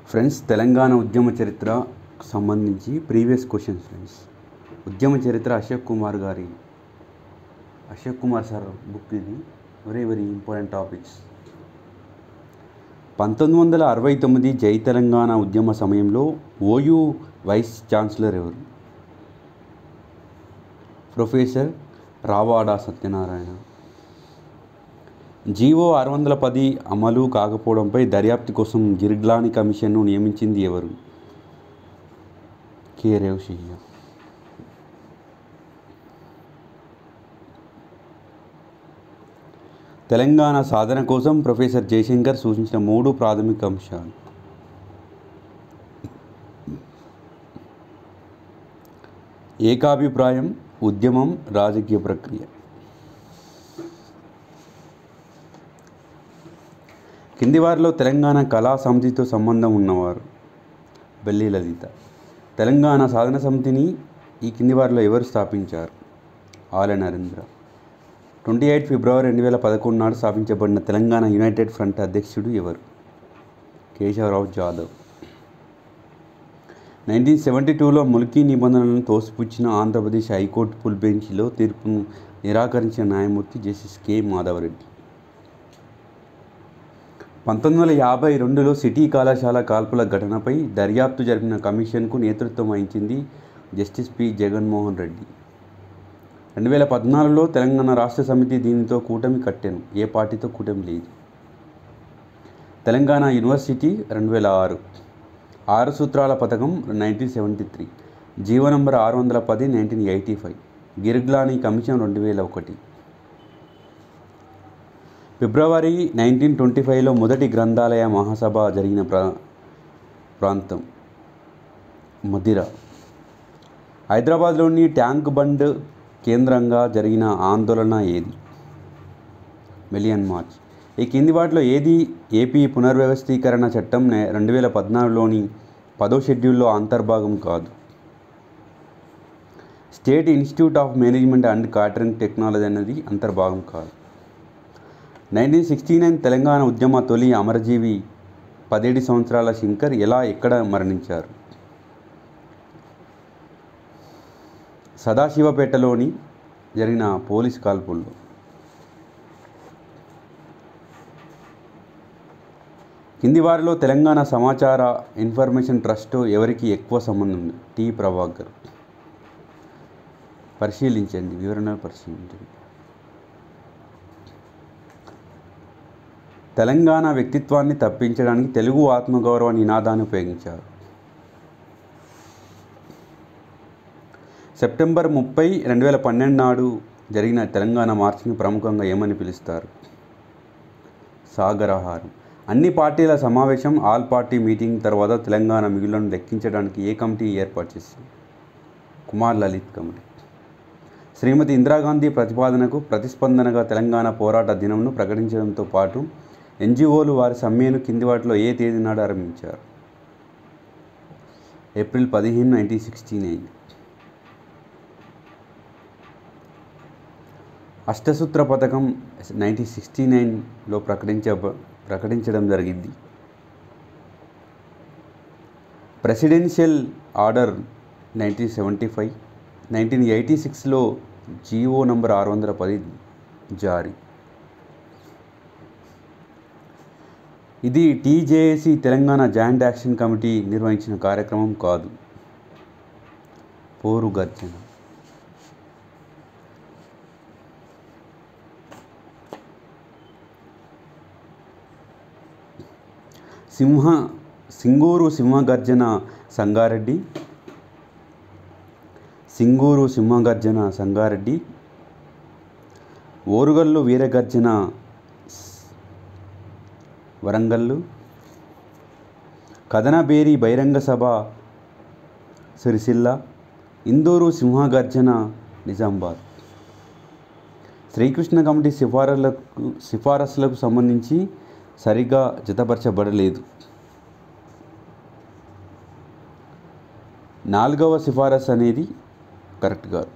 Friends, Telangana ఉద్యమ చరిత్ర సంబంధించి ప్రీవియస్ క్వశ్చన్స్ ఫ్రెండ్స్. ఉద్యమ చరిత్ర అశోక్ కుమార్ సార్ బుక్ ఇది. Very important topics. 1969 జై తెలంగాణ ఉద్యమ సమయంలో ఓయూ వైస్ ఛాన్సలర్ ఎవరు? ప్రొఫెసర్ రావాడ సత్యనారాయణ. జీవో 610 అమలు కాకపోవడంపై దర్యాప్తు కోసం గిర్గ్లాని కమిషన్ను నియమించింది ఎవరు? కె. రేవశయ్య. తెలంగాణ సాధన కోసం ప్రొఫెసర్ జయశంకర్ సూచించిన 3 ప్రాథమిక అంశాలు. ఏకాభిప్రాయం, ఉద్యమం, రాజకీయ ప్రక్రియ. కింది వారిలో తెలంగాణ కళా సమితితో సంబంధం ఉన్నవారు? బెల్లి లలిత. తెలంగాణ సాధన సమితిని ఈ కింది వారిలో ఎవరు స్థాపించారు? ఆలె నరేంద్ర. 28 ఫిబ్రవరి 2011 నాడు స్థాపించబడిన తెలంగాణ యునైటెడ్ ఫ్రంట్ అధ్యక్షుడు ఎవరు? కేశవరావు జాదవ్. 1972లో ముల్కీ నిబంధనలను తోసిపుచ్చిన ఆంధ్రప్రదేశ్ హైకోర్టు ఫుల్ బెంచ్లో తీర్పును నిరాకరించిన న్యాయమూర్తి జస్టిస్ కె. మాధవరెడ్డి. 1952లో సిటీ కళాశాల కాల్పుల ఘటనపై దర్యాప్తు జరిపిన కమిషన్కు నేతృత్వం వహించింది జస్టిస్ పి. జగన్మోహన్ రెడ్డి. 2014లో తెలంగాణ రాష్ట్ర సమితి దీనితో కూటమి కట్టెను. ఏ పార్టీతో కూటమి లేదు. తెలంగాణ యూనివర్సిటీ 2006. 6 సూత్రాల పథకం 1973. GO number 610 1985. గిర్గ్లాని కమిషన్ 2001. ఫిబ్రవరి 1925లో మొదటి గ్రంథాలయ మహాసభ జరిగిన ప్రాంతం మదిర. హైదరాబాద్లోని ట్యాంక్ బండ్ కేంద్రంగా జరిగిన ఆందోళన ఏది? Million March. ఈ కింది వాటిలో ఏది ఏపీ పునర్వ్యవస్థీకరణ చట్టం 2014లోని 10వ షెడ్యూల్లో అంతర్భాగం కాదు? State institute of management and catering technology అనేది అంతర్భాగం కాదు. 1969 తెలంగాణ ఉద్యమ తొలి అమరజీవి 17 సంవత్సరాల శంకర్ ఎక్కడ మరణించారు? సదాశివపేటలోని జరిగిన పోలీస్ కాల్పుల్లో. కింది వారిలో తెలంగాణ సమాచార ఇన్ఫర్మేషన్ ట్రస్ట్ ఎవరికి ఎక్కువ సంబంధం ఉంది? టి. ప్రభాకర్. వివరణలు పరిశీలించండి. తెలంగాణ వ్యక్తిత్వాన్ని తప్పించడానికి తెలుగు ఆత్మగౌరవ నినాదాన్ని ఉపయోగించారు. సెప్టెంబర్ 30, 2012 నాడు జరిగిన తెలంగాణ మార్చిని ప్రముఖంగా ఏమని పిలుస్తారు? సాగరహారం. అన్ని పార్టీల సమావేశం ఆల్ పార్టీ మీటింగ్ తర్వాత తెలంగాణ మిగులను లెక్కించడానికి ఏ కమిటీ ఏర్పాటు చేసింది? కుమార్ లలిత్ కమిటీ. శ్రీమతి ఇందిరాగాంధీ ప్రతిపాదనకు ప్రతిస్పందనగా తెలంగాణ పోరాట దినంను ప్రకటించడంతో పాటు ఎన్జిఓలు వారి సమ్మెను కింది వాటిలో ఏ తేదీ నాడు ఆరంభించారు? ఏప్రిల్ 15, 1969. అష్టసూత్ర పథకం 1969లో ప్రకటించడం జరిగింది. Presidential order 1975. 1986లో జీవో నంబర్ 610 జారీ. ఇది TJAC Telangana joint action committee నిర్వహించిన కార్యక్రమం కాదు. పోరు గర్జన. సింగూరు సింహగర్జన సంగారెడ్డి. ఓరుగల్లు వీరగర్జన వరంగల్లు. కదనబేరి బహిరంగ సభ సిరిసిల్ల. ఇందూరు సింహగర్జన నిజామాబాద్. శ్రీకృష్ణ కమిటీ సిఫారసులకు సంబంధించి సరిగా జతపరచబడలేదు. 4వ సిఫారసు అనేది కరెక్ట్ కాదు.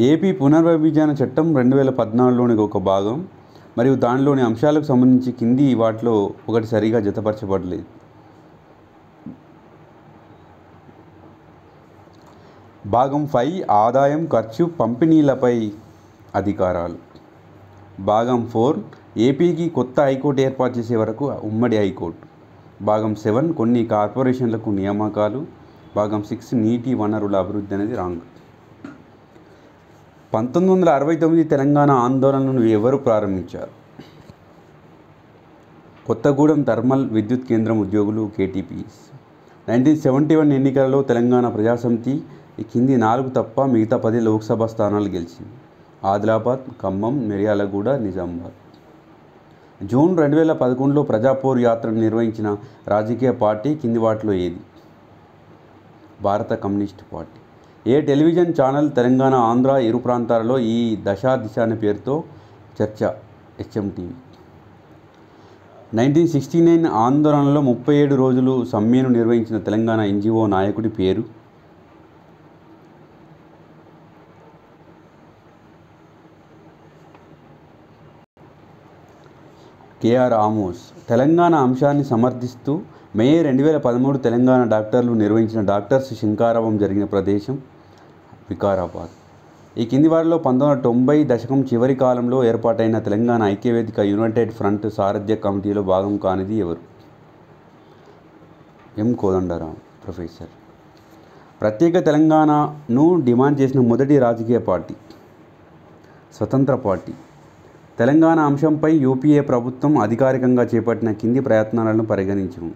ఏపీ పునర్విభజన చట్టం 2014లోని ఒక భాగం. మరియు దానిలోని అంశాలకు సంబంధించి కింది వాటిలో ఒకటి సరిగా జతపరచబడలేదు. భాగం 5 ఆదాయం, ఖర్చు, పంపిణీలపై అధికారాలు. భాగం 4 ఏపీకి కొత్త హైకోర్టు ఏర్పాటు చేసే వరకు ఉమ్మడి హైకోర్టు. భాగం 7 కొన్ని కార్పొరేషన్లకు నియామకాలు. భాగం 6 నీటి వనరుల అభివృద్ధి అనేది రాంగ్. 1969 తెలంగాణ ఆందోళనను ఎవరు ప్రారంభించారు? కొత్తగూడెం థర్మల్ విద్యుత్ కేంద్రం ఉద్యోగులు, కేటీపీస్. 1971 ఎన్నికలలో తెలంగాణ ప్రజాసమితి ఈ కింది 4 తప్ప మిగతా 10 లోక్సభ స్థానాలు గెలిచింది. ఆదిలాబాద్, ఖమ్మం, మిర్యాలగూడ, నిజామాబాద్. జూన్ 2011లో ప్రజాపోర్ యాత్రను నిర్వహించిన రాజకీయ పార్టీ కింది వాటిలో ఏది? భారత కమ్యూనిస్టు పార్టీ. ఏ టెలివిజన్ ఛానల్ తెలంగాణ, ఆంధ్ర ఇరు ప్రాంతాలలో ఈ దశ అనే పేరుతో చర్చ? HMTV. 1969 ఆందోళనలో 37 రోజులు సమ్మెను నిర్వహించిన తెలంగాణ NGO నాయకుడి పేరు? KR ఆమోస్. తెలంగాణ అంశాన్ని సమర్థిస్తూ మే 2013 తెలంగాణ డాక్టర్లు నిర్వహించిన డాక్టర్స్ శంఖారావం జరిగిన ప్రదేశం? వికారాబాద్. ఈ కింది వారిలో 1990 దశకం చివరి కాలంలో ఏర్పాటైన తెలంగాణ ఐక్యవేదిక యునైటెడ్ ఫ్రంట్ సారథ్య కమిటీలో భాగం కానిది ఎవరు? M. కోదండరాం, ప్రొఫెసర్. ప్రత్యేక తెలంగాణను డిమాండ్ చేసిన మొదటి రాజకీయ పార్టీ? స్వతంత్ర పార్టీ. తెలంగాణ అంశంపై UPA ప్రభుత్వం అధికారికంగా చేపట్టిన కింది ప్రయత్నాలను పరిగణించును.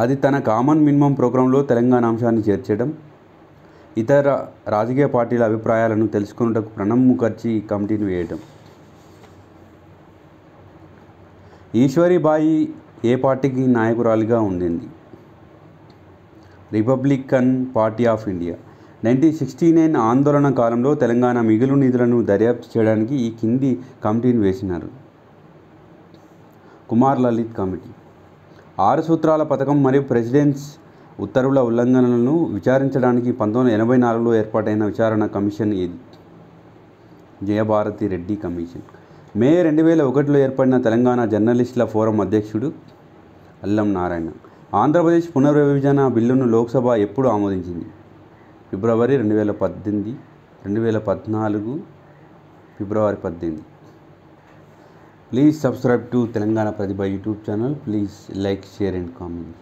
అది తన కామన్ మినిమం ప్రోగ్రాంలో తెలంగాణ అంశాన్ని చేర్చడం. ఇతర రాజకీయ పార్టీల అభిప్రాయాలను తెలుసుకున్నటకు ప్రణబ్ ముఖర్జీ కమిటీని వేయడం. ఈశ్వరీబాయి ఏ పార్టీకి నాయకురాలిగా ఉండింది? Republican party of India. 1969 ఆందోళన కాలంలో తెలంగాణ మిగులు నిధులను దర్యాప్తు చేయడానికి ఈ కింది కమిటీని వేసినారు. కుమార్ లలిత్ కమిటీ. 6 సూత్రాల పథకం మరియు ప్రెసిడెంట్స్ ఉత్తర్వుల ఉల్లంఘనలను విచారించడానికి 1984లో ఏర్పాటైన విచారణ కమిషన్ ఏది? జయభారతి రెడ్డి కమిషన్. మే 2001లో ఏర్పడిన తెలంగాణ జర్నలిస్టుల ఫోరం అధ్యక్షుడు? అల్లం నారాయణ. ఆంధ్రప్రదేశ్ పునర్విభజన బిల్లును లోక్సభ ఎప్పుడు ఆమోదించింది? ఫిబ్రవరి 2018, 2014 ఫిబ్రవరి 18. Please subscribe to Telangana Pratibha YouTube channel. Please like, share and comment.